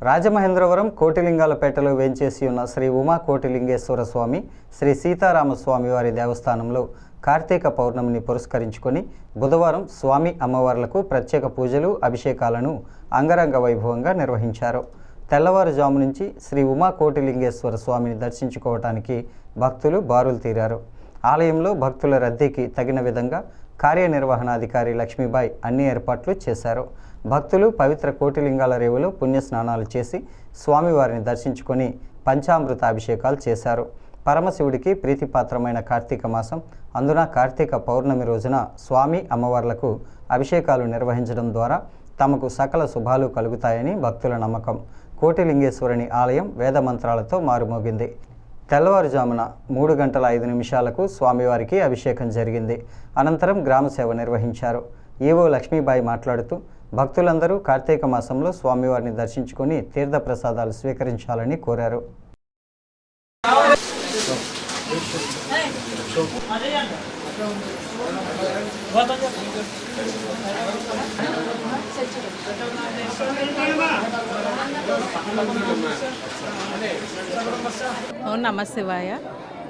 రాజమహేంద్రవరం కోటిలింగాలపేటలో వేంచేసి ఉన్న శ్రీ ఉమా కోటిలింగేశ్వర స్వామి, శ్రీ సీతారామస్వామి వారి దేవస్థానంలో కార్తీక పౌర్ణమిని పురస్కరించుకొని బుధవారం స్వామి అమ్మవార్లకు ప్రత్యేక పూజలు, అభిషేకాలను అంగరంగ వైభవంగా నిర్వహించారు. తెల్లవారుజాము నుంచి శ్రీ ఉమా కోటిలింగేశ్వర స్వామిని దర్శించుకోవటానికి భక్తులు బారులు తీరారు. ఆలయంలో భక్తుల రద్దీకి తగిన విధంగా కార్యనిర్వహణాధికారి లక్ష్మీబాయి అన్ని ఏర్పాట్లు చేశారు. భక్తులు పవిత్ర కోటిలింగాల రేవులో పుణ్యస్నానాలు చేసి స్వామివారిని దర్శించుకొని పంచామృత అభిషేకాలు చేశారు. పరమశివుడికి ప్రీతిపాత్రమైన కార్తీక మాసం, అందున కార్తీక పౌర్ణమి రోజున స్వామి అమ్మవార్లకు అభిషేకాలు నిర్వహించడం ద్వారా తమకు సకల శుభాలు కలుగుతాయని భక్తుల నమ్మకం. కోటిలింగేశ్వరుని ఆలయం వేద మంత్రాలతో మారుమోగింది. తెల్లవారుజామున 3:05 స్వామివారికి అభిషేకం జరిగింది. అనంతరం గ్రామ సేవ నిర్వహించారు. ఈవో లక్ష్మీబాయి మాట్లాడుతూ భక్తులందరూ కార్తీక మాసంలో స్వామివారిని దర్శించుకొని తీర్థప్రసాదాలు స్వీకరించాలని కోరారు. ఓం నమ శివాయ.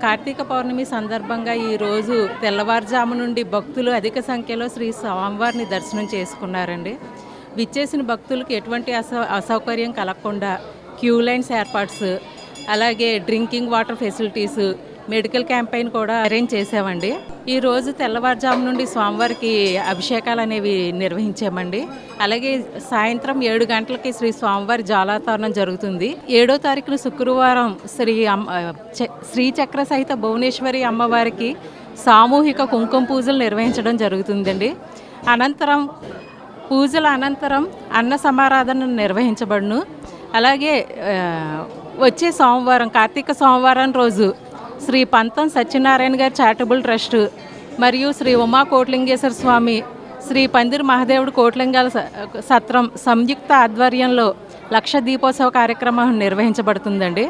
కార్తీక పౌర్ణమి సందర్భంగా ఈరోజు తెల్లవారుజాము నుండి భక్తులు అధిక సంఖ్యలో శ్రీ స్వామివారిని దర్శనం చేసుకున్నారండి. విచ్చేసిన భక్తులకు ఎటువంటి అసౌకర్యం కలగకుండా క్యూ లైన్స్ ఏర్పాట్స్, అలాగే drinking water facilities, medical campaign కూడా అరేంజ్ చేసామండి. ఈరోజు తెల్లవారుజాము నుండి స్వామివారికి అభిషేకాలు అనేవి నిర్వహించామండి. అలాగే సాయంత్రం 7 గంటలకి శ్రీ స్వామివారి జ్వాలాతరణం జరుగుతుంది. 7వ తారీఖున శుక్రవారం శ్రీచక్ర సహిత భువనేశ్వరి అమ్మవారికి సామూహిక కుంకుమ పూజలు నిర్వహించడం జరుగుతుందండి. అనంతరం పూజల అనంతరం అన్న సమారాధన నిర్వహించబడును. అలాగే వచ్చే సోమవారం, కార్తీక సోమవారం రోజు శ్రీ పంతం సత్యనారాయణ గారి చారిటబుల్ ట్రస్ట్ మరియు శ్రీ ఉమా కోటిలింగేశ్వర స్వామి, శ్రీ పందిరి మహాదేవుడు కోటిలింగాల సత్రం సంయుక్త ఆధ్వర్యంలో లక్ష దీపోత్సవ కార్యక్రమం నిర్వహించబడుతుందండి.